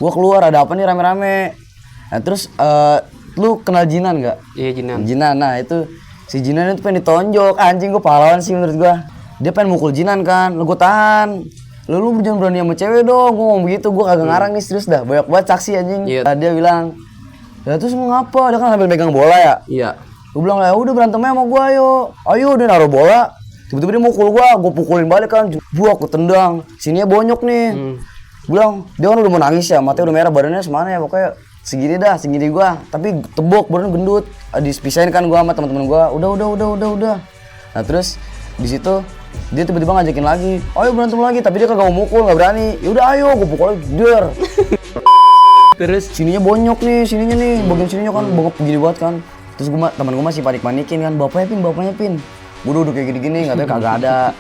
Gua keluar, ada apa nih rame-rame. Nah terus lu kenal Jinan nggak? Iya, Jinan. Jinan, nah itu si Jinan itu pengen ditonjok. Anjing, gua pahlawan sih menurut gua. Dia pengen mukul Jinan kan, lu gua tahan. Lu jangan berani sama cewek dong, gua ngomong begitu. Gua kagak ngarang nih, serius dah. Banyak banget saksi anjing. Iya. Dia bilang, "Ya terus mau ngapa?" Dia kan sambil megang bola ya. Iya. Gua bilang, "Ya udah berantemnya sama gua ayo." Ayo dia naruh bola. Tiba-tiba dia mukul gua pukulin balik kan. Gua tendang. Sininya bonyok nih. Gua bilang, dia kan udah mau nangis ya, matanya udah merah, badannya semana ya, pokoknya segini gua. Tapi tebok, badannya gendut. Dipisahin kan gua sama teman-teman gua. Udah. Nah terus di situ dia tiba-tiba ngajakin lagi, ayo berantem lagi, tapi dia kagak mau mukul, nggak berani. Ya udah ayo, gua pukul lagi, der. Terus Sininya bonyok nih, sininya nih, bagian sininya kan bengep begini banget kan. Terus teman gua masih panik-panikin kan, bapaknya pin. Gua udah kayak gini-gini, nggak tahu kagak ada.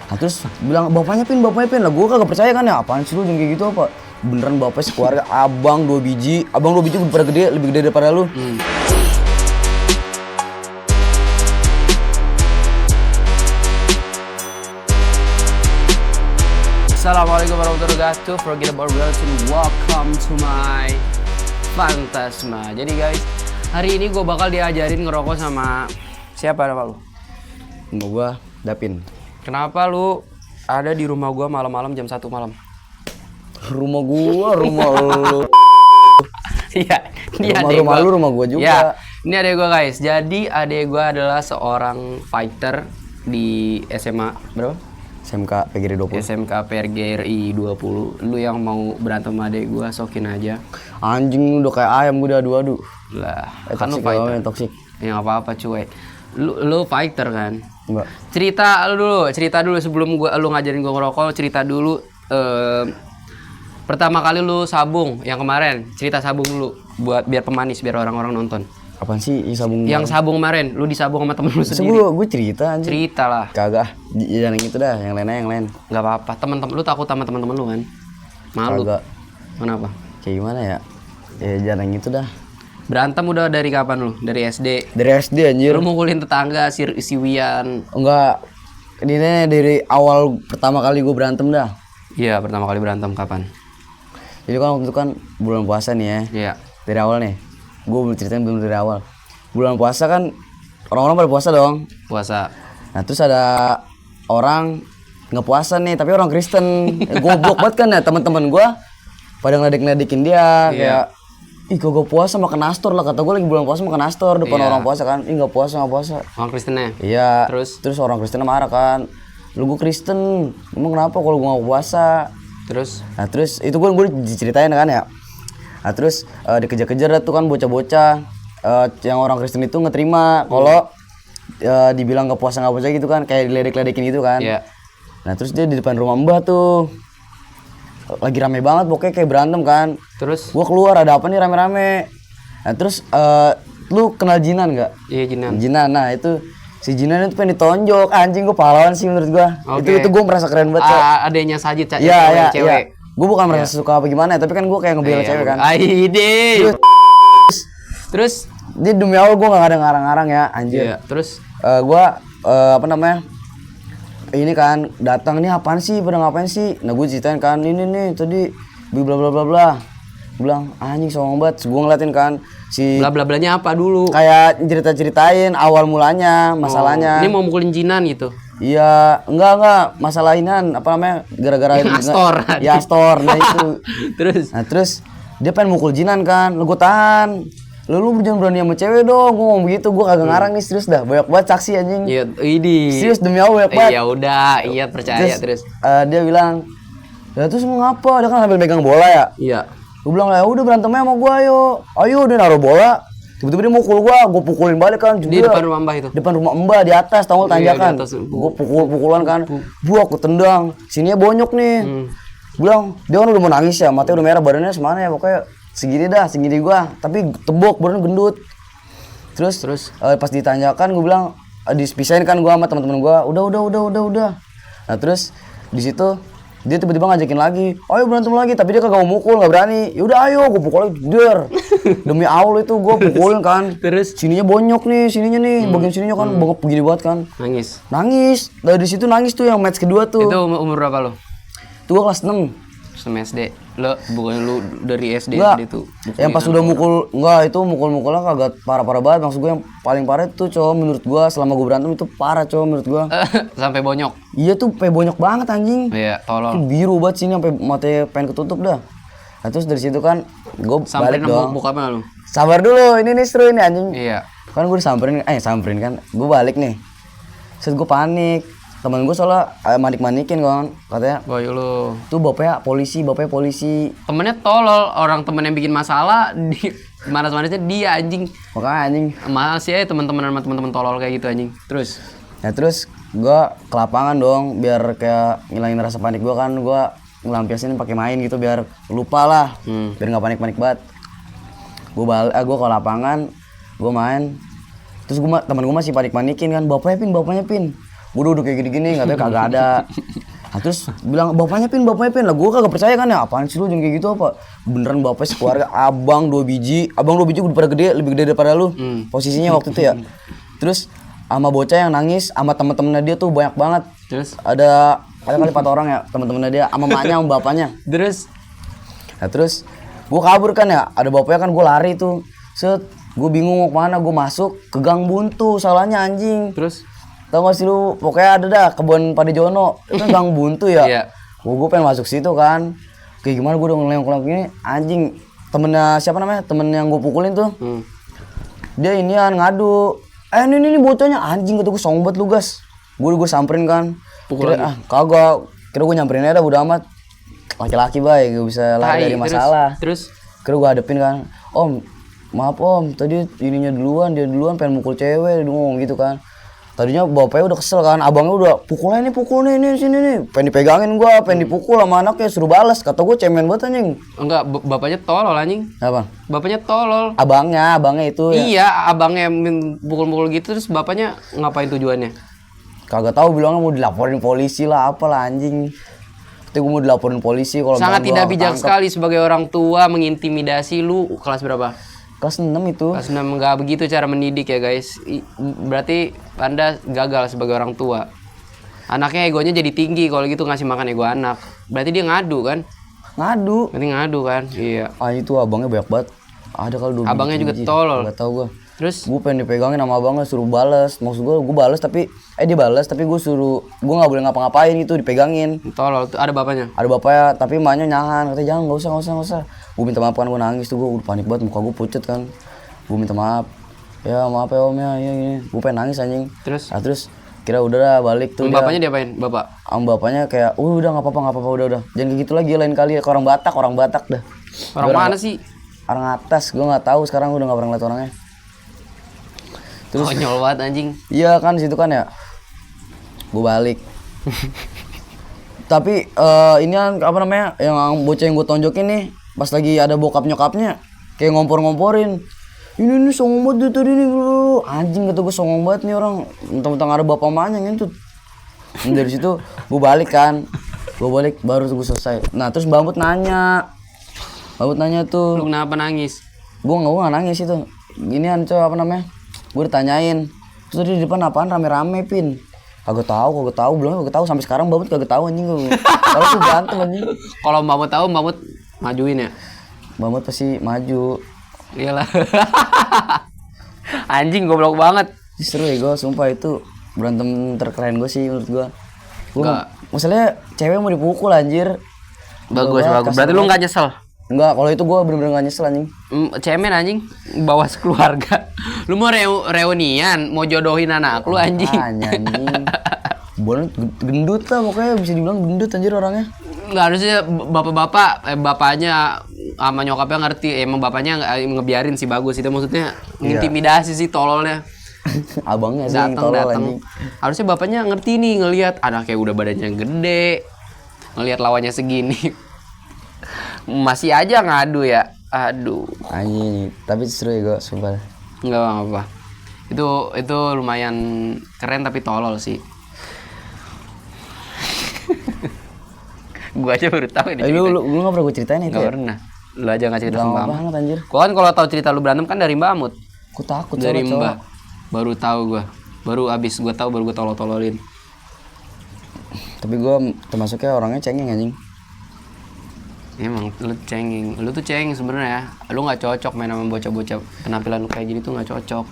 Nah terus bilang bapaknya pin lah, gua kagak percaya kan ya, apaan sih lu jangan kayak gitu apa? Beneran bapaknya sekeluarga, abang 2 biji pada gede, lebih gede daripada lu. Assalamualaikum warahmatullahi wabarakatuh. Forget about reality. Welcome to my Fantasma. Jadi guys, hari ini gue bakal diajarin ngerokok sama siapa nama lu? Sama gua Dapin. Kenapa lu ada di rumah gua malam-malam jam 1 malam? Rumah lu. Iya, ini adek rumah gua. Lu, rumah gua juga. Ya, ini adek gua guys. Jadi adek gua adalah seorang fighter di SMA berapa? SMK PGRI 20. SMK PGRI 20. Lu yang mau berantem sama adek gua sokin aja. Anjing udah kayak ayam gua adu-adu. Lah, Kan kan lu lu fighter. toksik. Ya apa-apa cuy. Lu fighter kan? Enggak. Cerita dulu sebelum lu ngajarin gua ngerokok, cerita dulu pertama kali lu sabung yang kemarin. Cerita sabung dulu buat biar pemanis, biar orang-orang nonton. Apaan sih sabung? Yang sabung kemarin, lu disabung sama temen lu sendiri. Gue cerita anjing. Cerita lah. Kagak. Jangan yang itu dah, yang lain. Enggak apa-apa. Temen-temen lu takut sama temen-temen lu kan? Malu. Kagak. Kenapa? Kayak gimana ya? Ya jangan yang itu dah. Berantem udah dari kapan lu? Dari SD. Dari SD anjir. Lu mukulin tetangga si Wian. Enggak. Ini dari awal pertama kali gue berantem dah. Iya, pertama kali berantem kapan? Jadi kan waktu itu kan bulan puasa nih ya. Iya. Dari awal nih. Gue belum ceritain belum dari awal. Bulan puasa kan orang-orang pada puasa dong. Puasa. Nah terus ada orang nggak puasa nih, tapi orang Kristen. Goblok banget kan ya teman-teman gue pada ngeledek-ngeledekin dia. Kayak, ih kagak puasa makan nastor lah, kata gue lagi bulan puasa makan nastor depan orang puasa kan. Ih nggak puasa. Orang Kristennya? Iya. Terus orang Kristen marah kan. Lu gue Kristen, emang kenapa kalau gue nggak puasa? Terus? Nah terus itu gue diceritain kan ya. Nah terus dikejar-kejar tuh kan bocah-bocah yang orang Kristen itu ngeterima kalau dibilang nggak puasa gitu kan, kayak diledek-ledekin gitu kan. Iya. Nah terus dia di depan rumah Mbah tuh lagi rame banget, pokoknya kayak berantem kan. Terus? Gua keluar, ada apa nih rame-rame. Nah terus lu kenal Jinan nggak? Iya, Jinan. Jinan, nah itu si Jinan itu pengen ditonjok. Anjing, gua pahlawan sih menurut gua. Oke. Itu gua merasa keren banget. Adanya Sajid Iya, cewek. Gue bukan merasa suka apa gimana, tapi kan gue kayak ngebela cewek kan. Aide. Terus? Dia demi Allah gue gak ada ngarang-ngarang ya, anjir. Iya, terus? Gue ini kan datang nih, apaan sih, pada ngapain sih? Nah gue ceritain kan, ini nih tadi bla bla bla bla. Gue bilang anjing sombong banget. Gue ngeliatin kan si Bla bla blanya apa dulu? kayak ceritain awal mulanya, masalahnya. Ini mau mukulin Jinan gitu. Iya, enggak masalahinan apa namanya gara-gara Astor. Ya Astor, nah itu. Terus? Nah terus dia pengen mukul Jinan kan, lu gue tahan. Lu jangan berani sama cewek dong, gue ngomong begitu, gue kagak ngarang nih, serius dah, banyak banget saksi anjing. Iya, ini. Serius demi Allah banyak banget. Ya udah, iya percaya terus. Dia bilang, ya terus mau ngapa? Dia kan sambil megang bola ya. Iya. Gue bilang, ya udah berantemnya sama gue ayo dia naruh bola. Tiba-tiba dia mukul gue pukulin balik kan juga. Di depan rumah Mbah itu? Depan rumah Mbah, di atas, tau gak tanjakan. Gue pukulan kan, aku tendang, sininya bonyok nih. Bilang, dia kan udah mau nangis ya, matanya udah merah, badannya semana ya, pokoknya segini gue, tapi tebok, badannya gendut. Terus pas ditanjakan gue bilang, dipisahin kan gue sama teman-teman gue, udah. Nah terus di situ dia tiba-tiba ngajakin lagi, ayo berantem lagi, tapi dia kagak mau mukul, nggak berani. Ya udah ayo, gue pukul lagi, der. Demi Allah itu gue pukulin kan. Terus? Sininya bonyok nih, bagian sininya kan bengep begini banget kan. Nangis. Dari situ nangis tuh yang match kedua tuh. Itu umur berapa lo? Tuh gue kelas 6. Kelas SD. Bukan lu dari SD Enggak, tuh. yang pas udah mukul, enggak itu mukul-mukulnya kagak parah-parah banget. Maksud gue yang paling parah itu cowok menurut gue selama gue berantem itu parah cowok menurut gue. Sampai bonyok. Iya tuh bonyok banget anjing. Iya, tolol. Itu biru banget sini sampai matanya pengen ketutup dah. Nah, terus dari situ kan gue balik dong. Bokapnya lu. Sabar dulu, ini nih seru ini anjing. Iya. Kan gue disamperin, samperin kan. Gue balik nih. Terus gue panik. Temen gue soalnya manik-manikin kan katanya. Boy lu. Tuh bapaknya polisi. Temennya tolol, orang temen yang bikin masalah di manas-manasnya dia anjing. Makanya anjing. Masih aja teman-teman sama teman-teman tolol kayak gitu anjing. Terus Terus gue ke lapangan dong biar kayak ngilangin rasa panik gue kan. Gue ngelampiasin pakai main gitu biar lupa lah. Biar nggak panik-panik banget. Gue ke lapangan, gue main. Terus teman gue masih panik-panikin kan, bapaknya pin. Gue duduk kayak gini-gini, katanya kagak ada. Nah, terus bilang bapaknya pin. Lah gue kagak percaya kan ya, apaan sih lu jangan kayak gitu apa? Beneran bapaknya sekeluarga, abang 2 biji udah pada gede, lebih gede daripada lu. Posisinya waktu itu ya. Terus sama bocah yang nangis, sama temen-temennya dia tuh banyak banget. Terus ada kali 4 orang ya, temen-temennya dia, sama maknya sama bapaknya. Terus gue kabur kan ya, ada bapaknya kan, gue lari tuh. Gue bingung mau kemana, gue masuk ke gang buntu, salahnya anjing. Terus tau gak sih lu, pokoknya ada dah kebun Padejono, itu kan gang buntu ya. Iya. Gue pengen masuk situ kan, kayak gimana gue udah ngeleng-ngeleng gini, anjing. Temennya siapa namanya, temen yang gue pukulin tuh, dia inian ngadu. Ini bocahnya anjing, kata gue sombong banget lu gas. Gue samperin kan, kagak, kira gue nyamperin aja udah amat. Laki-laki baik, gak bisa lari dari masalah. Terus kira gue hadepin kan, om, maaf om, tadi dia duluan pengen mukul cewek, dia ngomong gitu kan. Tadinya bapaknya udah kesel kan, abangnya udah pukul nih sini nih, pengen dipegangin gua, pengen dipukul sama anaknya, suruh balas. Kata gua cemen banget anjing. Enggak, bapaknya tolol anjing. Apa? Bapaknya tolol. Abangnya itu ya. Iya, abangnya pukul-pukul gitu, terus bapaknya ngapain tujuannya? Kagak tahu, bilangnya mau dilaporin polisi lah, apalah anjing. Tapi gua mau dilaporin polisi kalau sangat tidak bijak sekali sebagai orang tua mengintimidasi lu. Kelas berapa? Kelas 6 itu. Kelas 6, nggak begitu cara mendidik ya guys. Berarti Anda gagal sebagai orang tua. Anaknya egonya jadi tinggi kalau gitu ngasih makan ego anak. Berarti dia ngadu kan? Berarti ngadu kan? Iya. Itu abangnya banyak banget. Ada kali 2 abangnya juga tolol. Gak tau gua. Terus gue pengen dipegangin sama abangnya, suruh balas. Maksud gue balas tapi dia balas tapi gue nggak boleh ngapa-ngapain, itu dipegangin. Tolol. Ada bapaknya? Ada bapaknya, tapi emaknya nyahan, katanya jangan, nggak usah. Gue minta maaf kan, gue nangis tuh, gue udah panik banget, muka gue pucet kan. Gue minta maaf. Ya maaf ya om ya, ini. Gue pengen nangis anjing. Terus kira udah dah balik tuh. Bapaknya diapain? Bapak? Bapaknya kayak, udah nggak apa-apa udah. Jangan kayak gitu lagi, lain kali ke orang Batak dah. Orang mana sih? Orang atas, gue nggak tahu, sekarang gue udah nggak pernah ngeliat orangnya. Terus konyol banget anjing. Iya kan situ kan ya. Gue balik. Tapi ini kan apa namanya, yang bocah yang gue tonjokin nih, pas lagi ada bokap nyokapnya kayak ngompor-ngomporin. Ini songong banget tadi nih bro. Anjing, kata gue songong banget nih orang. Mentang-mentang ada bapak emaknya ngentut. Dari situ gue balik kan. Gue balik baru tuh gue selesai. Nah terus Mbak Mut nanya tuh. Lu kenapa nangis? Gue nggak nangis itu. Ginian coba apa namanya? Gue ditanyain, terus tadi di depan apaan rame-rame pin? Kagak tahu, belum kagak tahu sampai sekarang Mbak Mut kagak tahu anjing gue. Kalau tuh berantem anjing. Kalau Mbak Mut tahu, Mbak Mut majuin ya? Mbak Mut pasti maju. Iyalah. Anjing goblok banget. Seru ya gue, sumpah itu berantem terkeren gue sih menurut gue. Maksudnya cewek mau dipukul anjir. Bagus. Berarti lu nggak nyesel? Enggak, kalau itu gue bener-bener gak nyesel anjing. Cemen anjing, bawa sekeluarga. Lu mau reunian, mau jodohin anak lu anjing. Anjing. Boleh gendut lah pokoknya, bisa dibilang gendut anjir orangnya. Enggak, harusnya bapaknya sama nyokapnya ngerti. Emang bapaknya ngebiarin sih, bagus. Itu maksudnya intimidasi sih tololnya. Abangnya sih yang tolol anjing. Harusnya bapaknya ngerti nih, ngelihat anaknya udah badannya gede, ngelihat lawannya segini. Masih aja ngadu ya. Aduh. Anjing, tapi seru ya gue, sumpah. Enggak apa-apa. Itu lumayan keren tapi tolol sih. Gua aja baru tahu ini. Lu enggak pernah gue ceritain itu. Enggak pernah. Lu aja enggak cerita sama banget anjir. Gua kan kalau tahu cerita lu berantem kan dari Mbak Mut. Aku takut dari Mbak. Baru tahu gua. Baru gua tahu baru gua tolol-tololin. Tapi gua termasuknya orangnya cengeng anjing. Emang lu cengeng, lu tuh cengeng sebenarnya. Lu nggak cocok main sama bocah-bocah penampilan lu kayak gini tuh nggak cocok.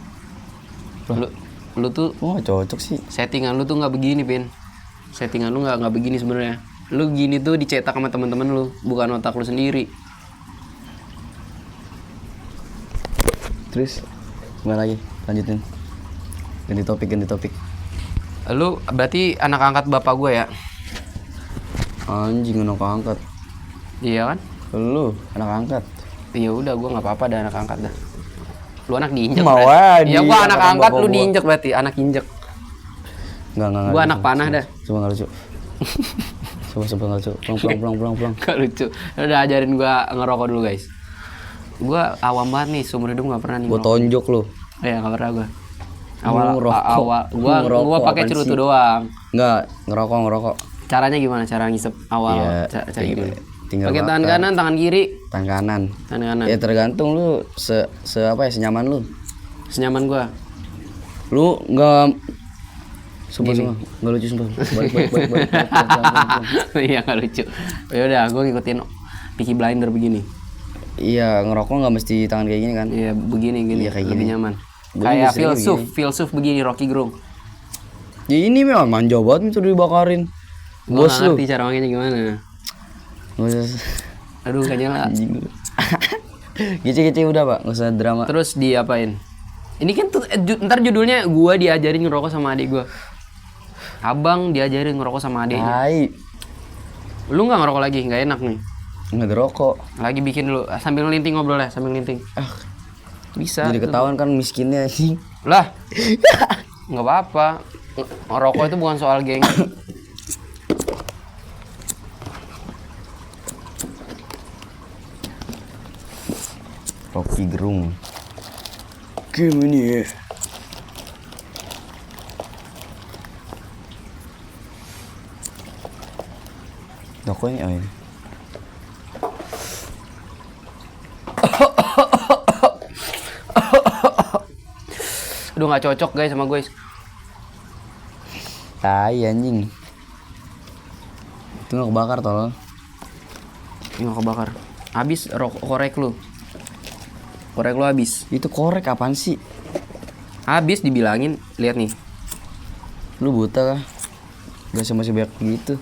Lu tuh Nggak cocok sih. settingan lu tuh nggak begini, Pin. Settingan lu nggak begini sebenarnya. Lu gini tuh dicetak sama teman-teman lu, bukan otak lu sendiri. Terus gimana lagi? Lanjutin. Ganti topik. Lu berarti anak angkat bapak gue ya? Anjing anak angkat. Iya kan? Lu anak angkat. Ya udah, gue nggak apa-apa dah anak angkat dah. Lu anak diinjek. Mau berarti. Ya aja, gua anak kata angkat, bapak lu gua. diinjek berarti anak injek. Enggak. Gua anak panah dah. Coba enggak lucu. Coba enggak lucu. Pulang. Gak lucu. Lu udah ajarin gua ngerokok dulu, guys. Gua awam banget nih, seumur hidup gak pernah nih Gua ngerokok. tonjok lu. Iya, gak pernah gua. Ngerokok. Gua pakai Apaan cerutu sih? doang. Enggak, ngerokok. Caranya gimana? Cara ngisep awal. Iya, Cara gimana? tinggal Pakai tangan bakar. kanan, tangan kiri. Tangan kanan. Tangan kanan. Ya tergantung lu senyaman lu. Senyaman gua. Lu enggak sumpah enggak lucu sumpah. Balik. Iya, gak lucu. Ya udah, gua ngikutin Peaky Blinder begini. Iya, ngerokok enggak mesti tangan kayak gini kan? Iya, begini gini. Iya, kayak lebih gini. nyaman. Gua Kayak juga sering filsuf begini Rocky Gerung. Ya ini memang manja banget itu dibakarin. Gua Bos nggak lu. ngerti cara makainya gimana. Nggak usah. Aduh, gak nyala. Anjing lu. Gece udah, Pak. Enggak usah drama. Terus diapain? Ini kan tuh ntar judulnya gua diajarin ngerokok sama adik gua. Abang diajarin ngerokok sama adiknya. Hai. Lu nggak ngerokok lagi? Nggak enak nih. Enggak ada rokok. Lagi bikin dulu sambil ngelinting ngobrol ya, sambil ngelinting. Ah, Bisa. jadi ketahuan kan miskinnya anjing. Lah. Nggak apa-apa. Ngerokok itu bukan soal geng. Rocky Gerung. Game ini ya. Rokoknya ini. Aduh, nggak cocok guys sama gue. Tai anjing. Itu nggak kebakar tolong. Ini nggak kebakar. Habis korek lu. Korek lu habis. Itu korek apaan sih? Habis dibilangin, lihat nih. Lu buta kah? Gak masih banyak gitu.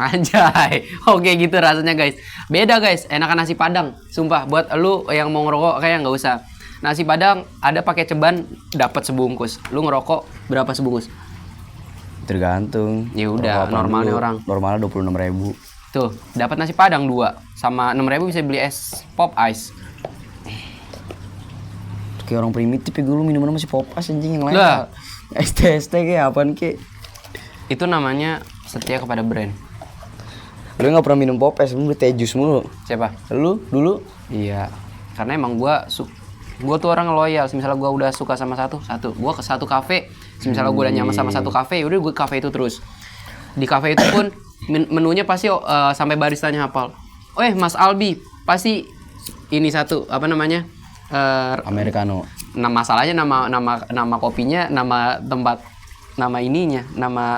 Anjay, oke gitu rasanya guys. Beda guys, enakan nasi padang. Sumpah, buat lu yang mau ngerokok kayak nggak usah. Nasi padang ada pakai ceban, dapat sebungkus. Lu ngerokok berapa sebungkus? Tergantung. Ya udah, Rokok apaan normalnya dulu? orang. Normalnya 26.000. Tuh, dapat nasi padang 2 sama 6.000 bisa beli es pop ice. Kayak orang primitif ya, gue lu minuman masih pop ice anjing yang lain. Lah. ST kayak apaan kek? Itu namanya setia kepada brand. Lu nggak pernah minum pop ice, lu beli teh jus mulu. Siapa? Lu dulu? Iya. Karena emang gua tuh orang loyal. Misalnya gua udah suka sama satu. Gua ke satu kafe, misalnya gua udah nyaman sama satu kafe, udah gua ke kafe itu terus. Di kafe itu pun menunya pasti sampai baristanya hafal. Mas Albi, pasti ini satu, apa namanya? Americano. Nah, masalahnya nama kopinya, nama tempat, nama ininya, nama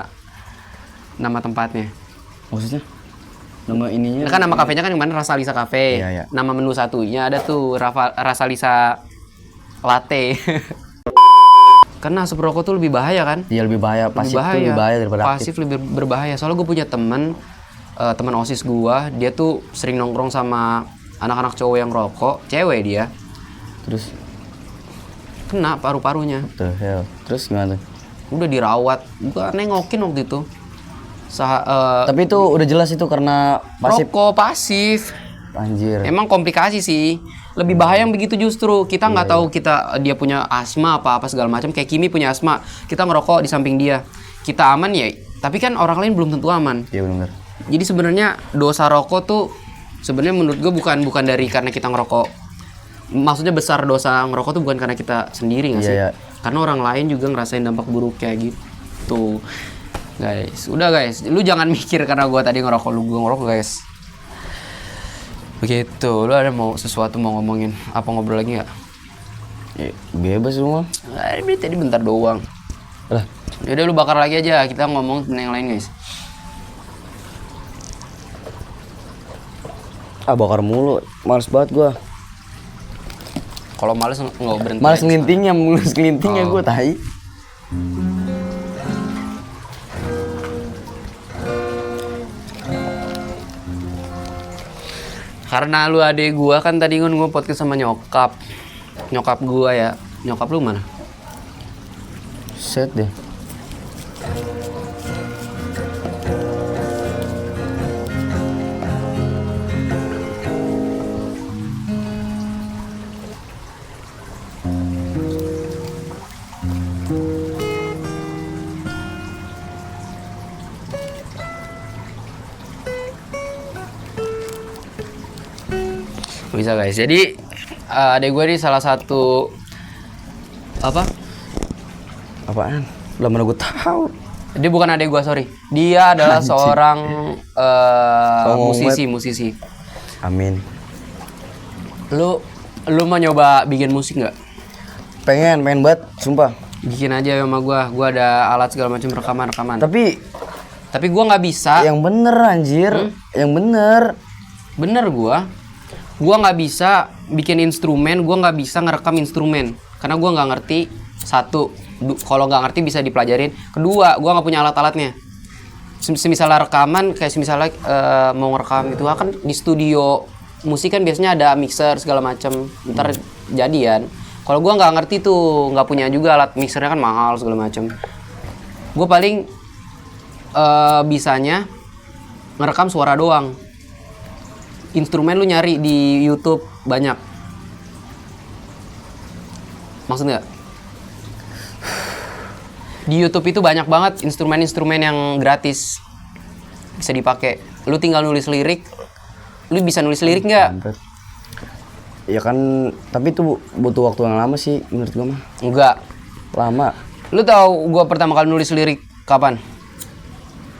tempatnya. Maksudnya? Nama ininya? Kan nama kafenya kan yang mana Rasa Lisa Cafe. Iya, iya. Nama menu satunya ada tuh Rasa Lisa Latte. Karena asap rokok tuh lebih bahaya kan? Iya lebih bahaya. Pasif tuh lebih bahaya daripada pasif lebih berbahaya. Soalnya gue punya teman OSIS gua, dia tuh sering nongkrong sama anak-anak cowok yang rokok, cewek dia. Terus? Kena paru-parunya. The hell. Terus gimana tuh? Udah dirawat. Gua nengokin waktu itu. Tapi itu udah jelas itu karena pasif. Rokok pasif. Anjir. Emang komplikasi sih. Lebih bahaya yang begitu justru. Kita nggak tahu dia punya asma apa segala macam. Kayak Kimi punya asma. Kita ngerokok di samping dia. Kita aman ya. Tapi kan orang lain belum tentu aman. Iya benar. Jadi sebenarnya dosa rokok tuh sebenarnya menurut gue bukan dari karena kita ngerokok. Maksudnya besar dosa ngerokok tuh bukan karena kita sendiri nggak sih? Iya. Karena orang lain juga ngerasain dampak buruk kayak gitu. Guys, udah guys, lu jangan mikir karena gua tadi ngerokok lu gua ngerokok guys. Begitu, lu ada mau sesuatu mau ngomongin apa ngobrol lagi nggak? Ya, bebas semua. Ini tadi bentar doang. Lah, Yaudah lu bakar lagi aja, kita ngomong tentang yang lain guys. bakar mulu, males banget gua. Kalau males nggak berhenti. Males ngelintingnya gua tai. Karena lu adek gua kan tadi gua podcast sama nyokap gua ya. Nyokap lu mana? Set deh. Bisa guys. Jadi adek gue ini salah satu apa? Apaan? Lah mana gua tahu. Dia bukan adek gue, sorry. Dia adalah seorang musisi. Amin. Lu mau nyoba bikin musik nggak? Pengen banget, sumpah. Bikin aja sama gua. Gua ada alat segala macam rekaman. Tapi gua nggak bisa. Yang bener anjir, yang bener. Bener gua nggak bisa bikin instrumen, gua nggak bisa ngerekam instrumen karena gua nggak ngerti. Satu, kalau nggak ngerti bisa dipelajarin. Kedua, gua nggak punya alat-alatnya. Misalnya rekaman, kayak misalnya mau ngerekam itu kan di studio musik kan biasanya ada mixer segala macam. Ntar jadian. Kalau gua nggak ngerti tuh, nggak punya juga alat mixernya kan mahal segala macam. Gua paling bisanya ngerekam suara doang. Instrumen lu nyari di YouTube banyak. Maksud nggak? Di YouTube itu banyak banget instrumen-instrumen yang gratis bisa dipakai. Lu tinggal nulis lirik. Lu bisa nulis lirik nggak? Ya kan, tapi itu butuh waktu yang lama sih menurut gua mah. Enggak. Lama. Lu tahu gua pertama kali nulis lirik kapan?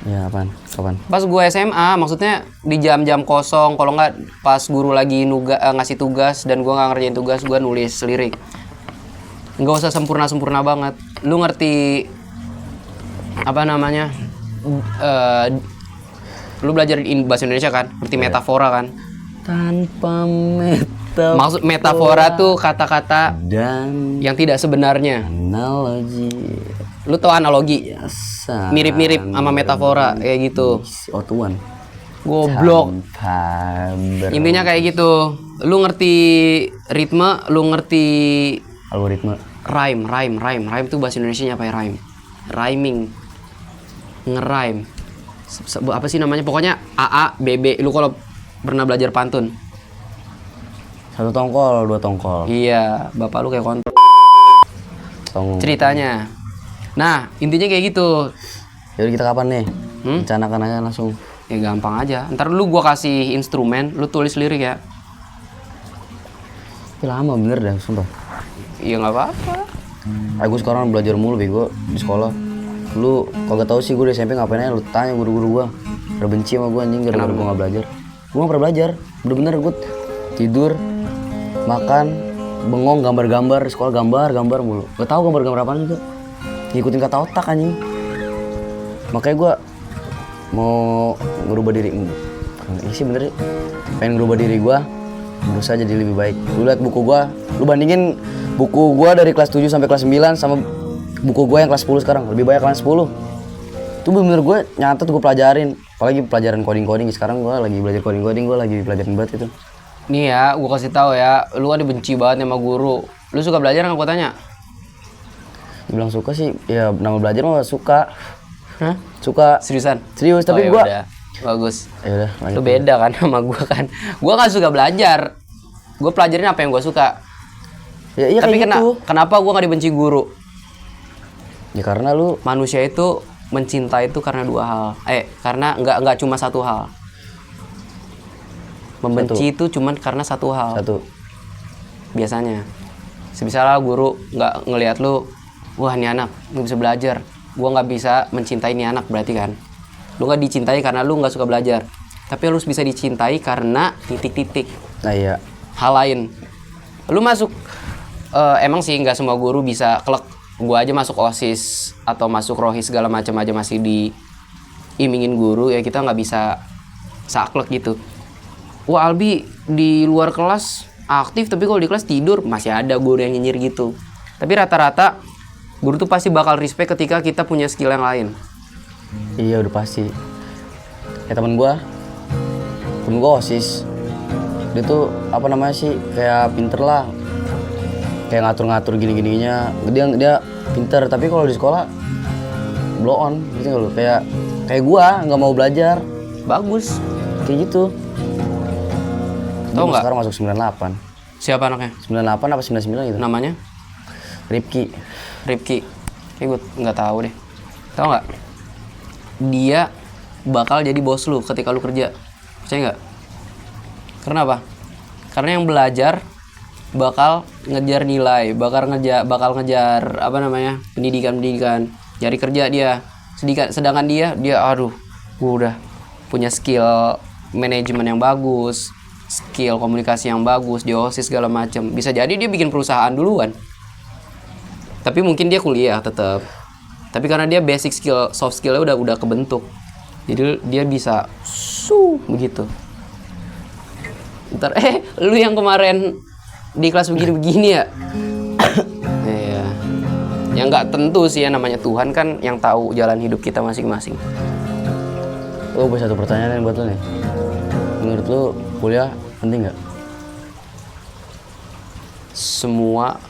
Ya apaan? Kapan? Pas gue SMA, maksudnya di jam-jam kosong, kalau nggak pas guru lagi ngasih tugas dan gue nggak ngerjain tugas, gue nulis lirik. Nggak usah sempurna banget. Lu ngerti apa namanya? Lu belajar bahasa Indonesia kan? Ngerti metafora kan? Tanpa metafora. Maksud metafora tuh kata-kata dan yang tidak sebenarnya. analogi. Lu tau analogi? Biasa. Mirip-mirip sama metafora kayak gitu. Otuan. Goblok. Intinya kayak gitu. Lu ngerti ritme, lu ngerti Algoritma. rhyme tuh bahasa Indonesianya apa ya? Rhyming. Ngerime. Apa sih namanya? Pokoknya AA, BB. Lu kalau pernah belajar pantun. 1 tongkol, 2 tongkol. Iya, bapak lu kayak kontol. Ceritanya. Nah, intinya kayak gitu. Yaudah kita kapan nih? Rencanakan aja langsung. Ya gampang aja. Ntar lu gua kasih instrumen, lu tulis lirik ya. Tapi lama bener dah, sumpah. Iya nggak apa-apa. Aku sekarang belajar mulu bego di sekolah. Lu kagak tahu sih gue di SMP ngapain aja, lu tanya guru-guru gua. Udah benci sama gua anjing gara-gara gua enggak belajar. Gua enggak pernah belajar. Bener-bener gua tidur, makan, bengong gambar-gambar, sekolah gambar mulu. Gak tahu gambar-gambar apaan juga. Ngikutin kata otak anjing. Makanya gua mau ngerubah diri. Ini sih bener pengen ngerubah diri gua berusaha jadi lebih baik. Lu lihat buku gua, lu bandingin buku gua dari kelas 7 sampai kelas 9 sama buku gua yang kelas 10 sekarang, lebih banyak kelas 10. Itu bener gua nyatet gua pelajarin, apalagi pelajaran coding. Sekarang gua lagi belajar coding, gua lagi pelajarin banget itu. Nih ya, gua kasih tahu ya, lu kan dibenci banget sama guru. Lu suka belajar nggak? Gua tanya. Dibilang suka sih, ya nama belajar mah suka. Hah? Suka. Seriusan? Serius, tapi oh, gua yaudah. Bagus. Ya udah, Lu beda kan sama gua kan. Gua nggak suka belajar. Gua pelajarin apa yang gua suka. Ya iya tapi kayak gitu. Kenapa gua nggak dibenci guru? Ya karena lu Manusia itu mencinta itu karena 2 hal. Karena nggak cuma 1 hal. Membenci itu cuman karena 1 hal. Biasanya. Misalnya guru nggak ngelihat lu, wah ini anak nggak bisa belajar. gue nggak bisa mencintai nih anak berarti kan. Lu nggak dicintai karena lu nggak suka belajar, tapi lu harus bisa dicintai karena titik-titik Nah iya. hal lain. Lu masuk emang sih nggak semua guru bisa klek. Gue aja masuk OSIS atau masuk rohis segala macam aja masih diimingin guru, ya kita nggak bisa saklek gitu. Wah Albi di luar kelas aktif tapi kalau di kelas tidur, masih ada guru yang nyinyir gitu. Tapi rata-rata guru tuh pasti bakal respect ketika kita punya skill yang lain. Iya udah pasti. Kayak temen gua OSIS. Dia tuh apa namanya sih, kayak pinter lah. Kayak ngatur-ngatur gini-gininya. Dia pinter, tapi kalau di sekolah blow on gitu loh. Kayak gua nggak mau belajar. Bagus. Kayak gitu. Tahu nggak? Sekarang masuk 98. Siapa anaknya? 98 apa 99 gitu. Namanya? Ripki. Kayak gue nggak tahu deh. Tahu nggak? Dia bakal jadi bos lu ketika lu kerja. Percaya nggak? Karena apa? Karena yang belajar bakal ngejar nilai, bakal ngejar apa namanya? pendidikan. Cari kerja dia. Sedangkan dia aduh, gue udah punya skill manajemen yang bagus, skill komunikasi yang bagus, di OSIS segala macam. Bisa jadi dia bikin perusahaan duluan. Tapi mungkin dia kuliah tetap. Tapi karena dia basic skill, soft skillnya udah kebentuk. Jadi dia bisa begitu. Ntar lu yang kemarin di kelas begini-begini ya. Iya. Yang nggak tentu sih ya, namanya Tuhan kan yang tahu jalan hidup kita masing-masing. Gue punya satu pertanyaan buat lo nih. Menurut lo kuliah penting nggak? Semua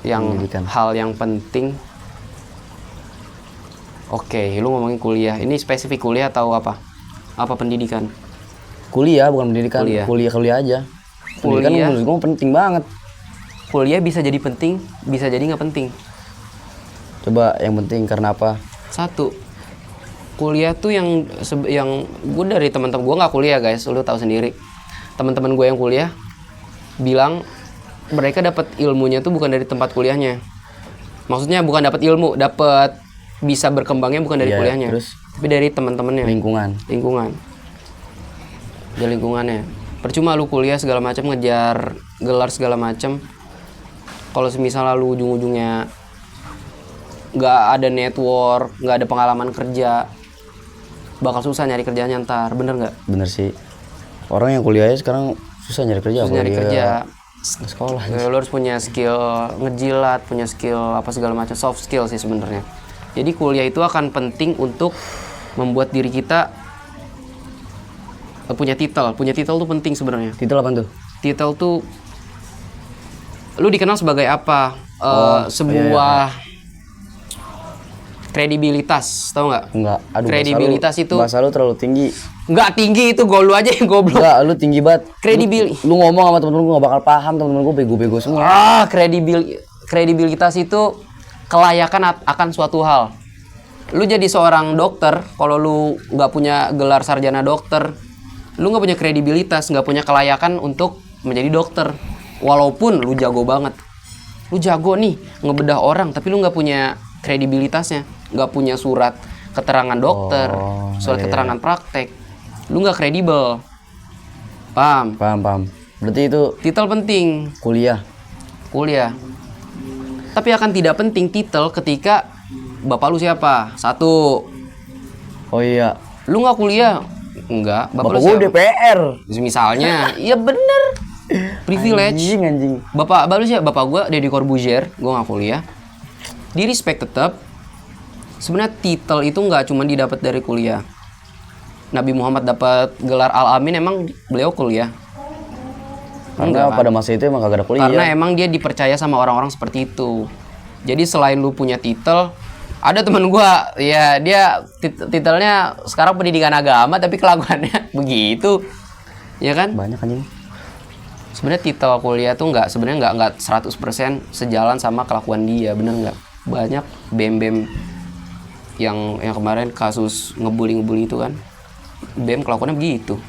yang Pendidikan. hal yang penting. Oke, lu ngomongin kuliah. Ini spesifik kuliah atau apa? Apa pendidikan? Kuliah bukan pendidikan. Kuliah aja. Pendidikan Kuliah. menurut gue penting banget. Kuliah bisa jadi penting, bisa jadi nggak penting. Coba yang penting karena apa? Satu, kuliah tuh yang gue dari teman-teman gue nggak kuliah guys, lu tahu sendiri. Teman-teman gue yang kuliah bilang mereka dapat ilmunya tuh bukan dari tempat kuliahnya. Maksudnya bukan dapat ilmu, dapat bisa berkembangnya bukan dari Iya, kuliahnya, terus? tapi dari teman-temannya. Lingkungan. Dari lingkungannya. Percuma lu kuliah segala macam, ngejar gelar segala macam. Kalau semisal lu ujung-ujungnya nggak ada network, nggak ada pengalaman kerja, bakal susah nyari kerjanya ntar, bener nggak? Bener sih. Orang yang kuliahnya sekarang susah nyari kerja. Susah nyari kerja. Sekolah. Lo harus punya skill ngejilat, punya skill apa segala macam, soft skill sih sebenarnya. Jadi kuliah itu akan penting untuk membuat diri kita punya titel. Punya titel tuh penting sebenarnya. Titel apa tuh? Titel tuh lu dikenal sebagai apa? Sebuah kredibilitas, tau nggak? Enggak. Aduh, kredibilitas itu bahasa lu terlalu tinggi. nggak tinggi, itu lu aja yang goblok. Enggak, lu tinggi banget. Lu ngomong sama temen-temen gue gak bakal paham, temen-temen gue bego-bego semua. Kredibilitas itu kelayakan akan suatu hal. Lu jadi seorang dokter, kalau lu nggak punya gelar sarjana dokter, lu nggak punya kredibilitas, nggak punya kelayakan untuk menjadi dokter. Walaupun lu jago banget, lu jago nih ngebedah orang, tapi lu nggak punya kredibilitasnya, nggak punya surat keterangan dokter, surat keterangan praktek, lu nggak kredibel. Paham? Paham. Berarti itu Titel penting. kuliah. Tapi akan tidak penting titel ketika bapak lu siapa? Satu. Oh iya. Lu nggak kuliah? Enggak. Bapak lu gue siapa? DPR. Misalnya, iya bener. Privilege. Anjing. Bapak lu siapa? Bapak gue Deddy Corbuzier. Gue nggak kuliah. Di respect tetap. Sebenarnya titel itu nggak cuma didapat dari kuliah. Nabi Muhammad dapat gelar Al-Amin, emang beliau kuliah? Karena pada masa itu emang kagak ada kuliah. Karena emang dia dipercaya sama orang-orang seperti itu. Jadi selain lu punya titel, ada teman gua, ya dia titelnya sekarang pendidikan agama tapi kelakuannya begitu. Ya kan? Banyak anjing. Sebenarnya titel kuliah tuh sebenarnya nggak 100% sejalan sama kelakuan dia, bener nggak? Banyak bem-bem yang kemarin kasus ngebully itu kan. BEM kelakuannya begitu.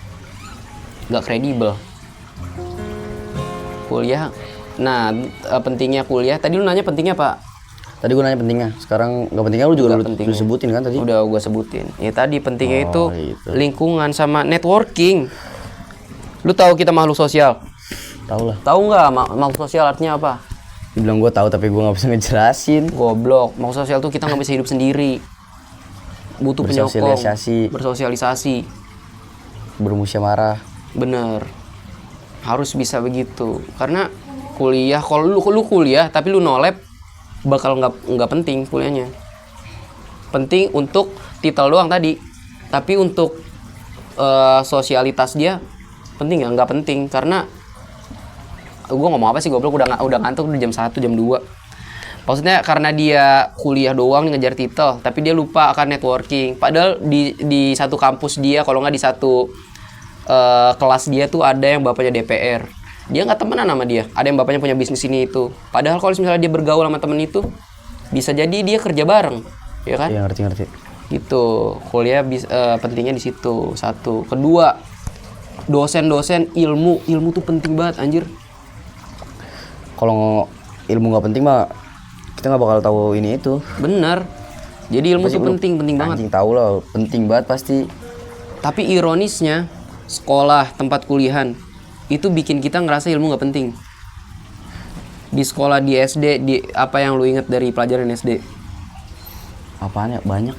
Nggak kredibel. Kuliah. Nah, pentingnya kuliah. Tadi lu nanya pentingnya apa? Tadi gue nanya pentingnya, sekarang nggak pentingnya lu juga Nggak lu sebutin kan tadi? Udah gue sebutin. Ya tadi pentingnya itu gitu. lingkungan sama networking. Lu tahu kita makhluk sosial? Tahu lah. Tahu nggak makhluk sosial artinya apa? Dibilang gue tahu tapi gue nggak bisa ngejelasin. Goblok. Makhluk sosial tuh kita nggak bisa hidup sendiri. Butuh penyokong. Bersosialisasi. Bermusyawarah. Bener. Harus bisa begitu. Karena kuliah, kalau lu kuliah tapi lu no lab, bakal nggak penting kuliahnya. Penting untuk titel doang tadi, tapi untuk sosialitas dia penting nggak penting, karena gue ngomong apa sih goblok, udah ngantuk udah jam 1 jam 2. Maksudnya karena dia kuliah doang ngejar titel, tapi dia lupa akan networking. Padahal di satu kampus dia, kalau nggak di satu kelas dia tuh ada yang bapaknya DPR. Dia nggak temenan sama dia, ada yang bapaknya punya bisnis ini itu. Padahal kalau misalnya dia bergaul sama temen itu, bisa jadi dia kerja bareng, ya kan? Iya ngerti. Gitu, kuliah pentingnya di situ. Satu, kedua, dosen ilmu tuh penting banget anjir. Kalau ilmu nggak penting mah kita nggak bakal tahu ini itu. Bener. Jadi ilmu tuh penting banget. Anjing tahu lah, penting banget pasti. Tapi ironisnya, sekolah tempat kuliahan itu bikin kita ngerasa ilmu nggak penting. Di sekolah, di SD, di apa yang lu inget dari pelajaran SD? Apaan ya? Banyak.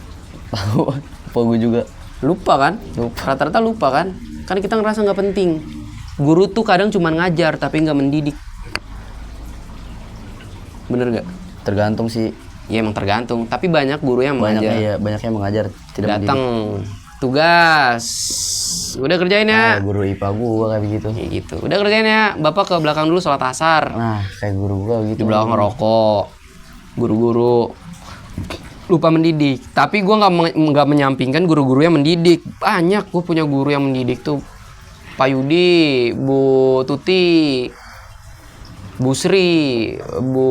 Tahu. Apa gue juga. Lupa kan? Rata-rata lupa kan? Karena kita ngerasa nggak penting. Guru tuh kadang cuma ngajar tapi nggak mendidik. Bener nggak? Tergantung sih. Ya emang tergantung. Tapi banyak guru yang mengajar. Banyak yang mengajar tidak Datang mendidik. tugas. Udah kerjain ya. Guru IPA gua kayak begitu. Kayak gitu. Udah kerjain ya. Bapak ke belakang dulu sholat asar. Nah, kayak guru gua gitu. Di belakang ngerokok. Guru-guru lupa mendidik. Tapi gue nggak menyampingkan guru-guru yang mendidik. Banyak gue punya guru yang mendidik tuh. Pak Yudi, Bu Tuti, Bu Sri, Bu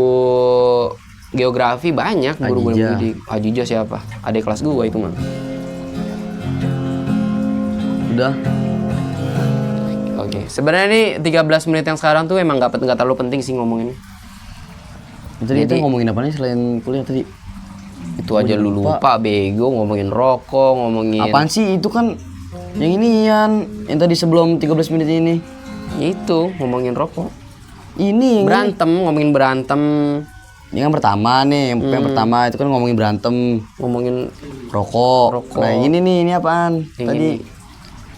Geografi, banyak guru-guru yang mendidik. Ajija siapa? Adik kelas gue itu mah. Udah. Oke. Sebenarnya nih 13 menit yang sekarang tuh emang nggak terlalu penting sih ngomongin. Jadi kita ngomongin apa nih selain kuliah tadi? Itu aja lu lupa bego, ngomongin rokok, ngomongin apaan sih itu kan yang ini yang tadi sebelum 13 menit ini. Ya itu, ngomongin rokok. Ini ngomongin berantem. Ini kan pertama nih, yang pertama itu kan ngomongin berantem, Ngomongin rokok. Nah, ini apaan? Tadi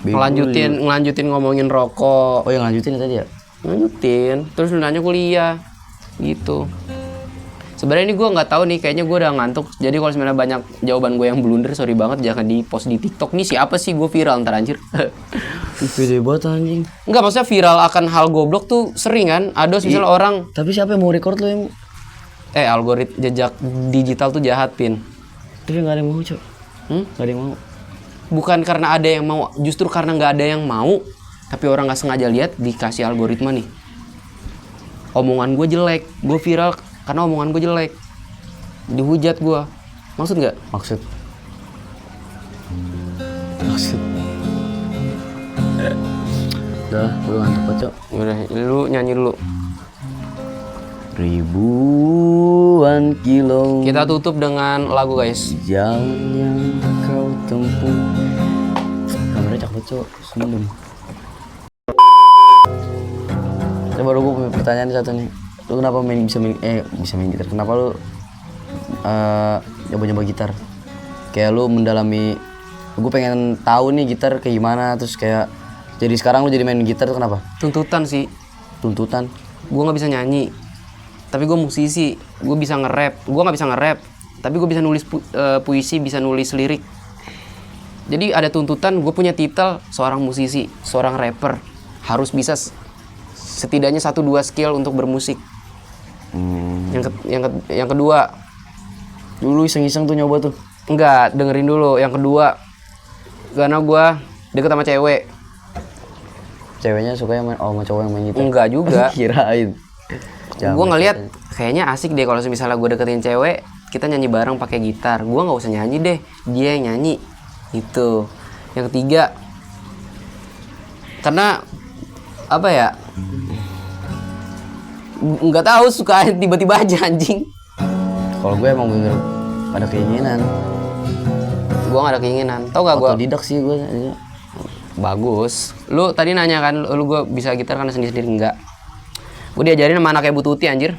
ngelanjutin ngomongin rokok. Oh, yang lanjutin ya tadi ya? Lanjutin, terus lu nanya kuliah. Gitu. Sebenarnya ini gue nggak tahu nih, kayaknya gue udah ngantuk. Jadi kalau sebenarnya banyak jawaban gue yang blunder, sorry banget, jangan di post di TikTok. Nih siapa sih gue viral ntar anjir. Pede banget anjing. Enggak, maksudnya viral akan hal goblok tuh sering kan. Ada misalnya orang. Tapi siapa yang mau record lo yang? Algoritma jejak digital tuh jahat, Pin. Tapi nggak ada yang mau, Cok. Nggak ada yang mau. Bukan karena ada yang mau, justru karena nggak ada yang mau, tapi orang nggak sengaja lihat, dikasih algoritma nih. Omongan gue jelek, gue viral karena omongan gue jelek, dihujat gue. Maksud nggak? Maksud. Udah, gue ngantuk banget, Cok. Udah, lu nyanyi dulu. Ribuan kilo. Kita tutup dengan lagu, guys. Jalan yang kau tempuh. Kameranya cakep, Cok. Semua. Coba gue punya pertanyaan satu nih. Lu kenapa bisa main gitar? Kenapa lu nyoba gitar? Kayak lu mendalami. Gue pengen tahu nih gitar kayak gimana, terus kayak jadi sekarang lu jadi main gitar tuh kenapa? Tuntutan sih. Tuntutan. Gue nggak bisa nyanyi, tapi gue musisi. Gue bisa nge-rap. Gue nggak bisa nge-rap, tapi gue bisa nulis puisi, bisa nulis lirik. Jadi ada tuntutan. Gue punya titel seorang musisi, seorang rapper, harus bisa setidaknya 1-2 skill untuk bermusik. Yang kedua, dulu iseng-iseng tuh nyoba tuh. Enggak, dengerin dulu. Yang kedua, karena gue deket sama cewek. Ceweknya suka yang main, sama cowok yang main gitar? Enggak juga. Kirain. Gue ngeliat kayaknya asik deh kalau misalnya gue deketin cewek, kita nyanyi bareng pakai gitar. Gue nggak usah nyanyi deh, dia yang nyanyi. Itu. Yang ketiga, karena apa ya? Nggak tahu, suka tiba-tiba aja anjing. Kalau gue emang bener ada keinginan. Gue gak ada keinginan. Tau gak gue? Otodidak sih gue. Bagus. Lu tadi nanya kan, lu gue bisa gitar karena sendiri-sendiri enggak? Gue diajarin sama anaknya Bu Tuti anjir.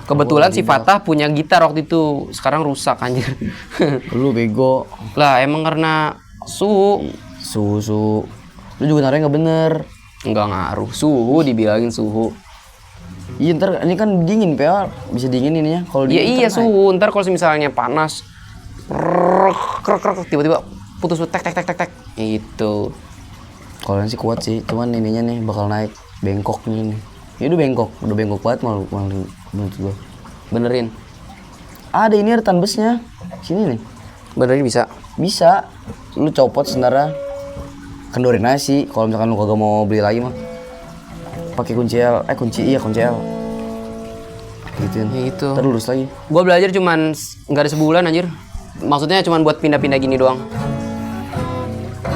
Kebetulan si Fatah punya gitar waktu itu, sekarang rusak anjir. Lu bego. Lah emang karena suhu. Susu. Lu juga naruhnya nggak bener. Enggak ngaruh, suhu dibilangin suhu. Iya ntar ini kan dingin PA, bisa dingin ini ya. Kalau Iya dingin iya ntar suhu, ntar kalau misalnya panas, krek tiba-tiba putus tek tek tek tek tek. Itu. Kalau ini sih kuat sih, cuman ininya nih bakal naik bengkok nih. Ya udah bengkok banget malu menurut gua. Benerin. Ada ini retan busnya. Sini nih. Benerin bisa. Bisa. Lu copot sebenarnya. Kendorin aja sih kalau misalkan lu kagak mau beli lagi mah. Pakai kunci L. Kunci L. Gituin. Ya gitu. Ntar lurus lagi. Gua belajar cuman nggak ada sebulan anjir. Maksudnya cuman buat pindah-pindah gini doang.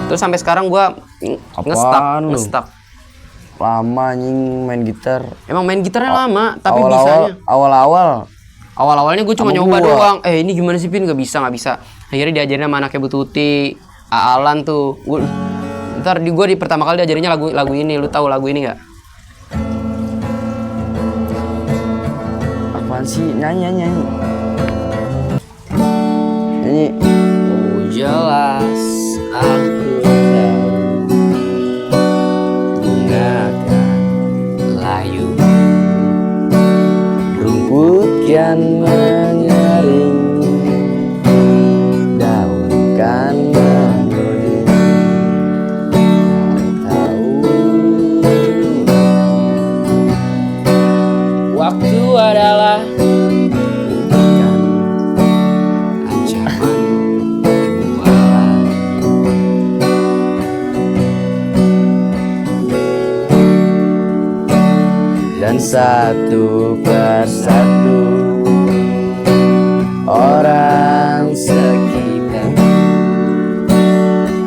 Terus sampai sekarang gua ngestak. Lama anjing main gitar. Emang main gitarnya lama, tapi bisanya. Awal-awalnya gue cuma nyoba doang. Ini gimana sih Pin? Gak bisa. Akhirnya diajarin sama anaknya Bu Tuti, Alan tuh. Ntar gue di pertama kali diajarinnya lagu ini. Lu tahu lagu ini nggak? Apaan sih? Nyanyi. Oh jelas aku tahu bunga layu rumput kan mengering, daun kan mengering. Tahu waktu adalah bukan ancaman bualan. dan satu persatu orang sekitar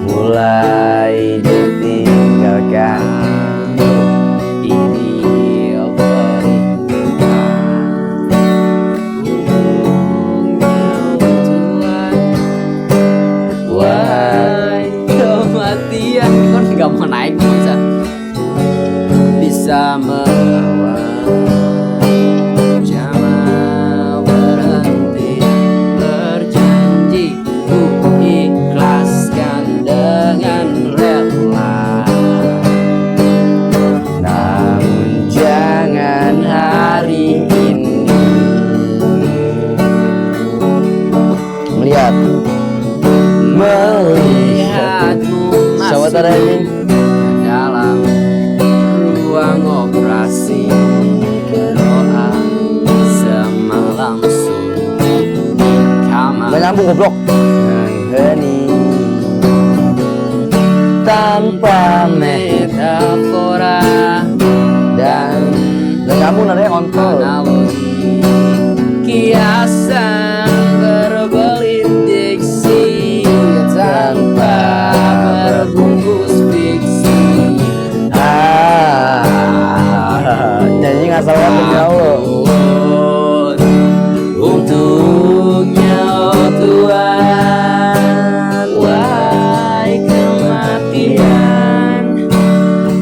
mulai ditinggalkan. Ini wahai kematian. Kan nggak mau naik bisa membawa jangan berhenti berjanji ku ikhlaskan dengan rela. Namun jangan hari ini melihatmu masuk dalam ruang operasi. Doa semalam sunyi kamar. Gak nyambung goblok. Hening tanpa metafora dan gak nyambung nadanya kontrol. analogi kiasan berbelit diksi tanpa berbungkus fiksi. Nyanyi ngasal banget demi Allah. Untuknya oh Tuhan, wahai kematian,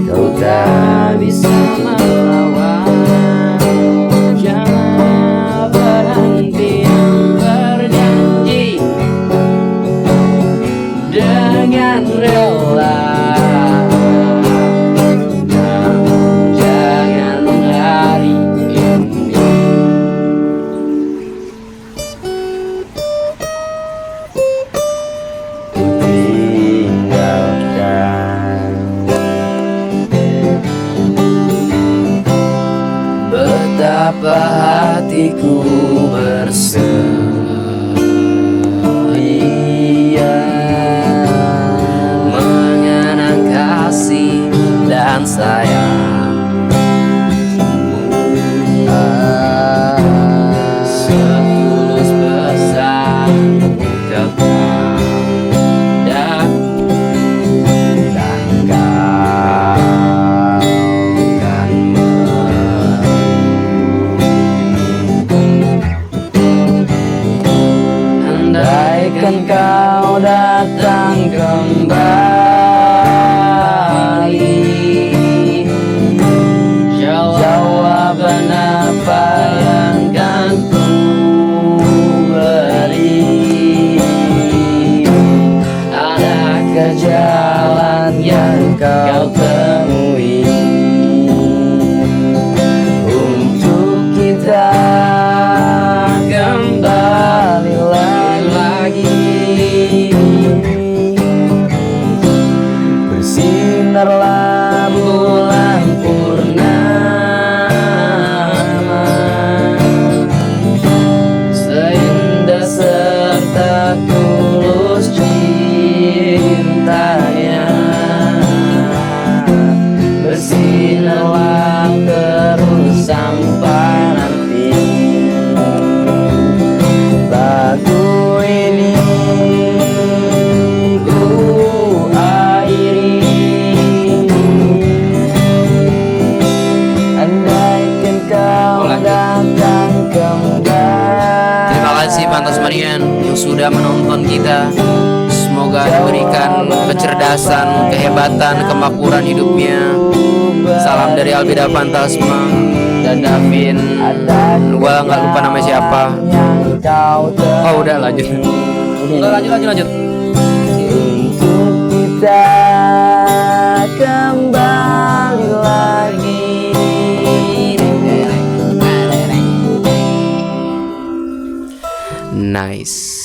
kau tak bisa melawan. Jangan berhenti berjanji dengan rela. Jangan hari ini tinggalkan. betapa hatiku bersedia mengenang kasih dan sayang. Setulus pesan kekal dan kau kan sinerlah terus sampai nanti. Lagu ini ku akhiri, andaikan kau datang kembali. Terima kasih Pantas Marian yang sudah menonton kita. Semoga diberikan kecerdasan, kehebatan, kemakmuran hidupnya. Salam dari Albida Fantasma dan Davin. Gua nggak lupa nama siapa. Oh udah lanjut. Lanjut. Untuk kita kembali lagi. Nice.